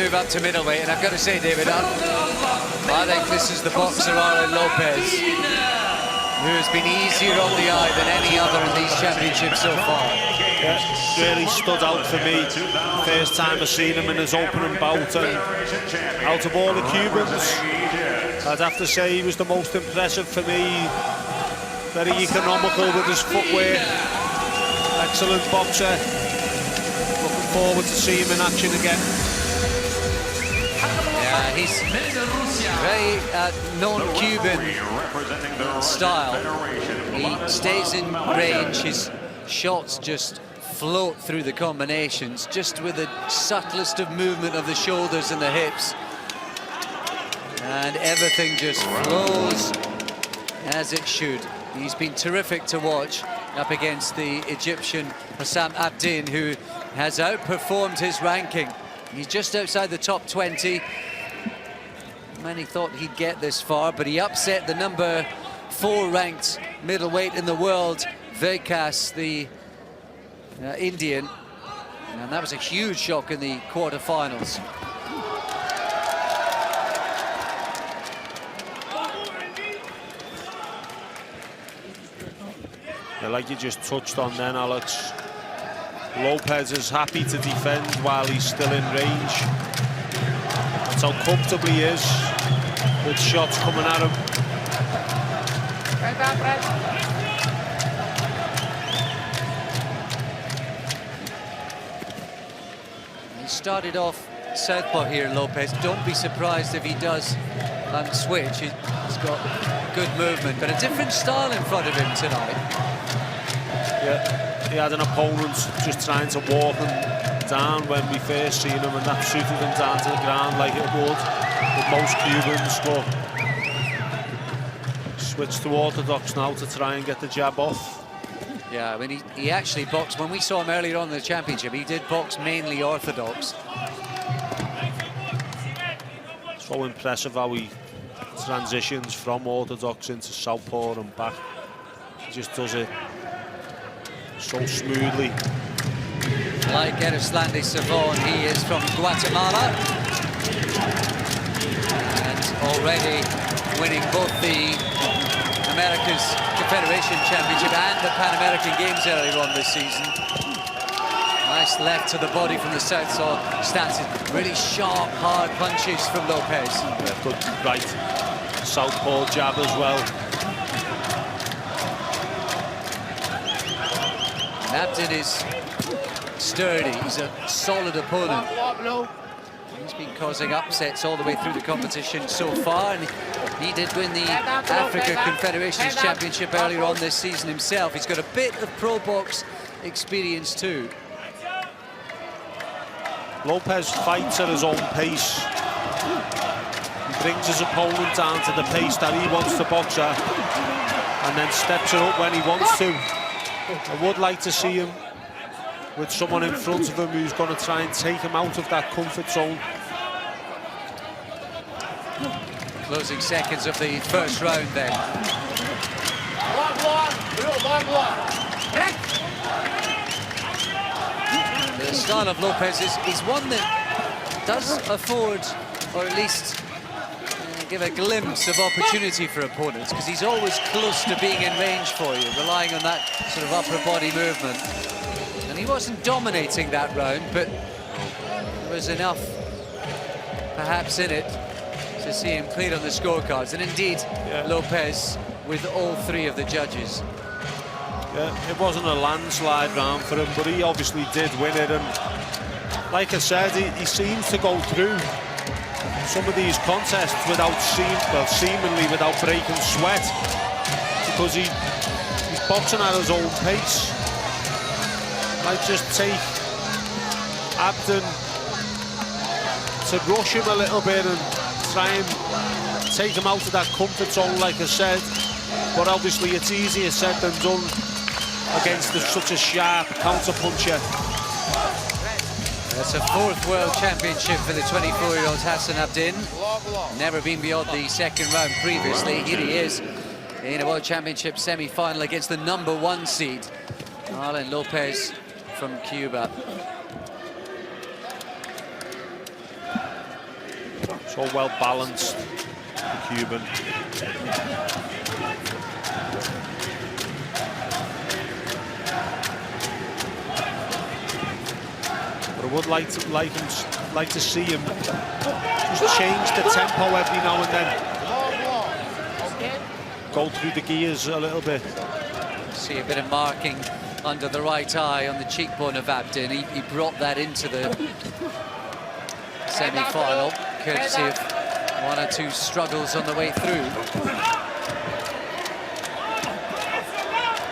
move up to middleweight, and I've got to say, David, I think this is the boxer Arlin Lopez, who has been easier on the eye than any other in these championships so far. Yeah, really stood out for me. First time I've seen him in his opening bout, and out of all the Cubans, I'd have to say he was the most impressive for me. Very economical with his footwork. Excellent boxer. Looking forward to seeing him in action again. Yeah, he's very non-Cuban style. He stays in range. His shots just float through the combinations, just with the subtlest of movement of the shoulders and the hips. And everything just flows as it should. He's been terrific to watch up against the Egyptian Hassan Abdin, who has outperformed his ranking. He's just outside the top 20. Many thought he'd get this far, but he upset the number 4 ranked middleweight in the world, Vikas, the Indian. And that was a huge shock in the quarterfinals. Yeah, like you just touched on then, Alex, Lopez is happy to defend while he's still in range. That's how comfortable he is with shots coming at him. He started off southpaw here, Lopez. Don't be surprised if he does switch. He's got good movement, but a different style in front of him tonight. Yeah, he had an opponent just trying to walk him down when we first seen him, and that suited him down to the ground like it would with most Cubans. But switched to orthodox now to try and get the jab off. Yeah, I mean, he actually boxed, when we saw him earlier on in the championship, he did box mainly orthodox. So impressive how he transitions from orthodox into southpaw and back. He just does it so smoothly. Like Erislandi Savon, he is from Guatemala. And already winning both the America's Confederation Championship and the Pan American Games earlier on this season. Nice left to the body from the southpaw stances. Really sharp, hard punches from Lopez. Yeah, good right southpaw jab as well. Abdin is sturdy. He's a solid opponent. He's been causing upsets all the way through the competition so far, and he did win the Africa Confederations Championship earlier on this season himself. He's got a bit of pro box experience too. Lopez fights at his own pace. He brings his opponent down to the pace that he wants to box at, and then steps it up when he wants to. I would like to see him with someone in front of him who's going to try and take him out of that comfort zone. Closing seconds of the first round then. The style of Lopez is one that does afford, or at least give a glimpse of opportunity for opponents, because he's always close to being in range for you, relying on that sort of upper body movement. And he wasn't dominating that round, but there was enough perhaps in it to see him clear on the scorecards. And indeed, yeah, Lopez with all 3 of the judges. Yeah, it wasn't a landslide round for him, but he obviously did win it. And like I said, he seems to go through some of these contests without seemingly without breaking sweat, because he's boxing at his own pace. Might just take Abdin to rush him a little bit and try and take him out of that comfort zone, like I said. But obviously it's easier said than done against such a sharp counter-puncher. It's a 4th World Championship for the 24-year-old Hassan Abdin. Never been beyond the 2nd round previously. Here he is in a World Championship semi-final against the number 1 seed, Arlin Lopez from Cuba. So well balanced, the Cuban. But I would like to see him just change the tempo every now and then. Go through the gears a little bit. See a bit of marking under the right eye on the cheekbone of Abdin. He brought that into the semi-final, courtesy of one or two struggles on the way through.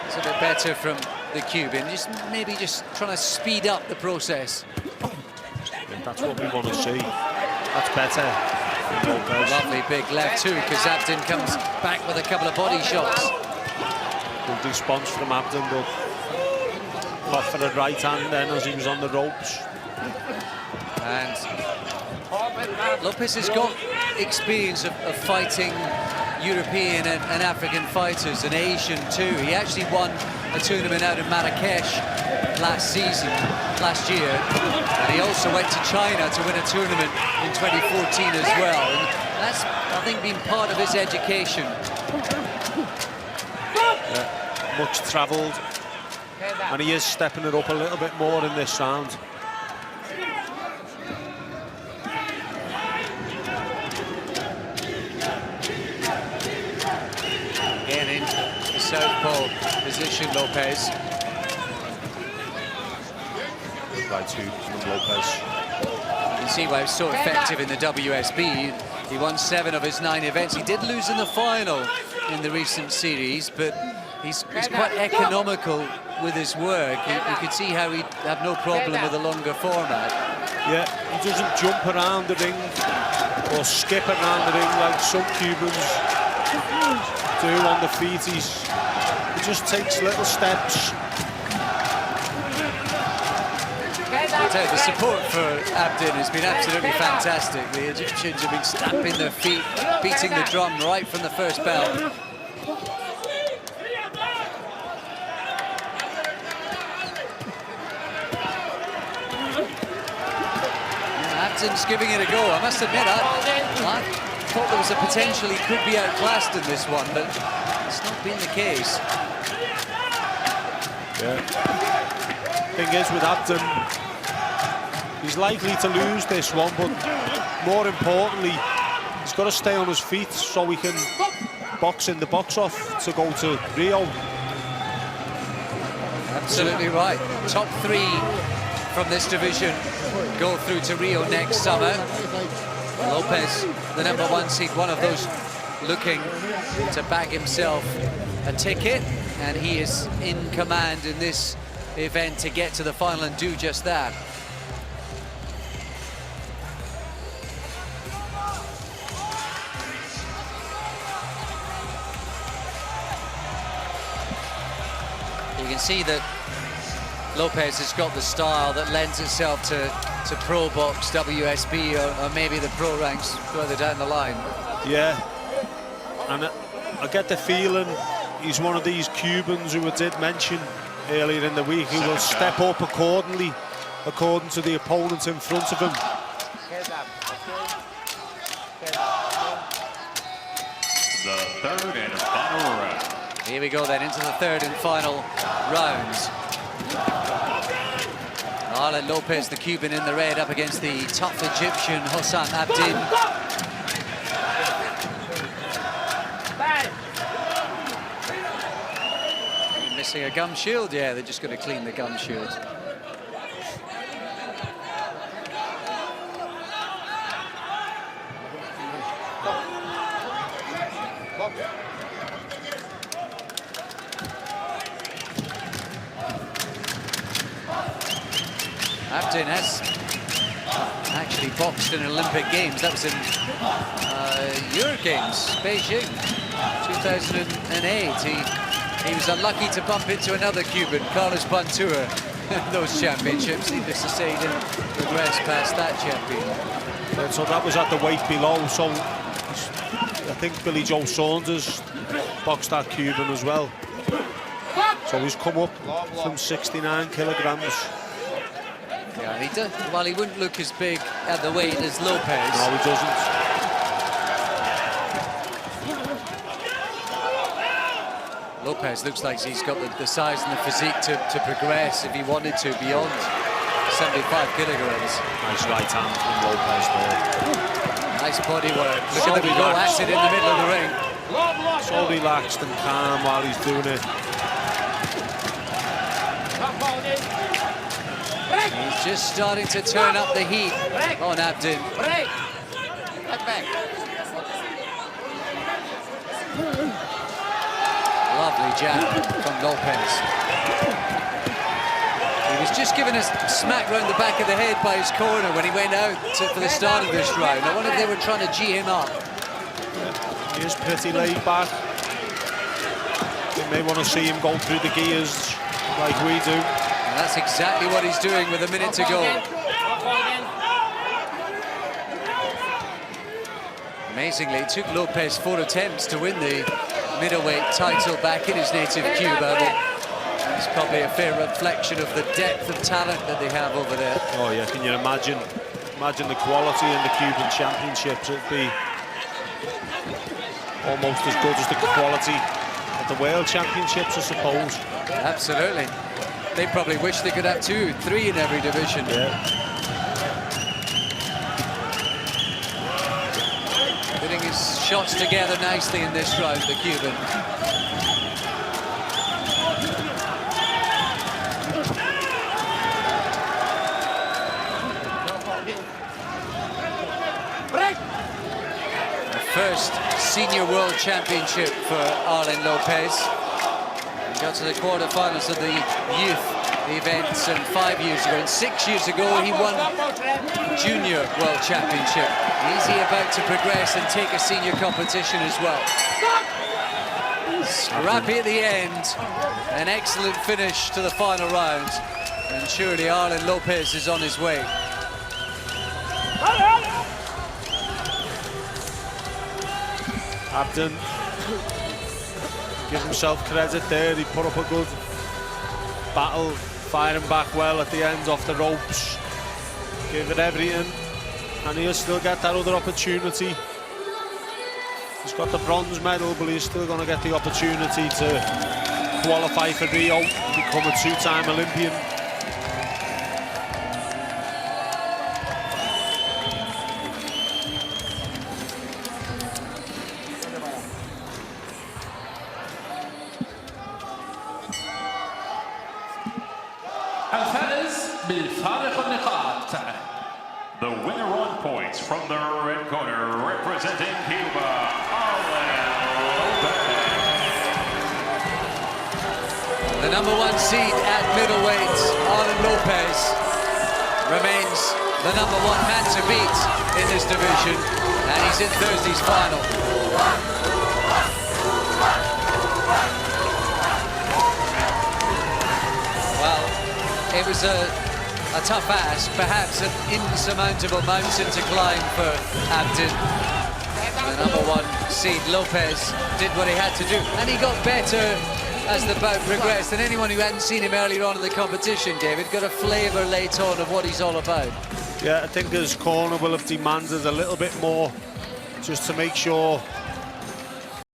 It's a bit better from the Cuban, maybe just trying to speed up the process. Yeah, that's what we want to see. That's better. Lovely big left too, because Abdin comes back with a couple of body shots. Good response from Abdin, but caught for the right hand then as he was on the ropes. And Lopez has got experience of fighting European and African fighters, and Asian too. He actually won a tournament out in Marrakesh last year, and he also went to China to win a tournament in 2014 as well. And that's, I think, been part of his education. Much travelled, and he is stepping it up a little bit more in this round. Again in the southpaw position, Lopez. Right hook from Lopez. You can see why he was so effective in the WSB. He won 7 of his 9 events. He did lose in the final in the recent series, but he's quite economical with his work. You could see how he'd have no problem with a longer format. Yeah, he doesn't jump around the ring or skip around the ring like some Cubans do on the feet. He just takes little steps. I tell you, the support for Abdin has been absolutely fantastic. The Egyptians have been stamping their feet, beating the drum right from the first bell. Abdin's giving it a go. I must admit, I thought there was a potential he could be outclassed in this one, but it's not been the case. Yeah. Thing is with Abdin, he's likely to lose this one, but more importantly, he's got to stay on his feet so he can box in the box off to go to Rio. Absolutely right. Top 3 from this division go through to Rio next summer. Lopez, the #1 seed, one of those looking to bag himself a ticket, and he is in command in this event to get to the final and do just that. You can see that Lopez has got the style that lends itself to pro box, WSB, or maybe the pro ranks further down the line. Yeah, and I get the feeling he's one of these Cubans who I did mention earlier in the week who will step up accordingly, according to the opponent in front of him. The third and final round. Here we go then, into the third and final round. Arlene Lopez, the Cuban in the red, up against the tough Egyptian Hussam Abdin. Missing a gum shield, yeah, they're just going to clean the gum shield. Abdin has actually boxed in Olympic Games. That was in Euro Games, Beijing, 2008. He was unlucky to bump into another Cuban, Carlos Bantua, in those championships. Needless to say, he didn't progress past that champion. Yeah, so that was at the weight below. So I think Billy Joe Saunders boxed that Cuban as well. So he's come up from 69 kilograms. Yeah, and while he wouldn't look as big at the weight as Lopez. No, he doesn't. Lopez looks like he's got the size and the physique to progress if he wanted to beyond 75 kilograms. Nice right hand from Lopez there. Nice body work. Look at him go at it in the middle of the ring. So relaxed and calm while he's doing it. He's just starting to turn up the heat on Abdin. Lovely jab from Lopez. He was just given a smack round the back of the head by his corner when he went out for the start of this round. I wonder if they were trying to G him up. He is pretty laid back. You may want to see him go through the gears like we do. And that's exactly what he's doing with a minute to go. Amazingly, it took Lopez 4 attempts to win the middleweight title back in his native Cuba, but it's probably a fair reflection of the depth of talent that they have over there. Oh yeah, can you imagine the quality in the Cuban championships? It'd be almost as good as the quality at the world championships, I suppose. Absolutely. They probably wish they could have 2, 3 in every division. Yeah. Putting his shots together nicely in this round, the Cuban. The first senior world championship for Arlin Lopez. He got to the quarterfinals of the youth events, and 5 years ago, and 6 years ago, he won junior world championship. Is he about to progress and take a senior competition as well? Scrappy at the end, an excellent finish to the final round, and surely Arlin Lopez is on his way. Abdin, give himself credit there. He put up a good battle, firing back well at the end off the ropes. Gave it everything, and he'll still get that other opportunity. He's got the bronze medal, but he's still going to get the opportunity to qualify for Rio, become a 2-time Olympian. The winner on points from the red corner, representing Cuba, Arlin Lopez. The #1 seed at middleweight, Arlin Lopez, remains the #1 man to beat in this division, and he's in Thursday's final. Well, it was a tough ask, perhaps an insurmountable mountain to climb for Abdin. The #1 seed Lopez did what he had to do, and he got better as the bout progressed. And anyone who hadn't seen him earlier on in the competition, David, got a flavour late on of what he's all about. Yeah, I think his corner will have demanded a little bit more just to make sure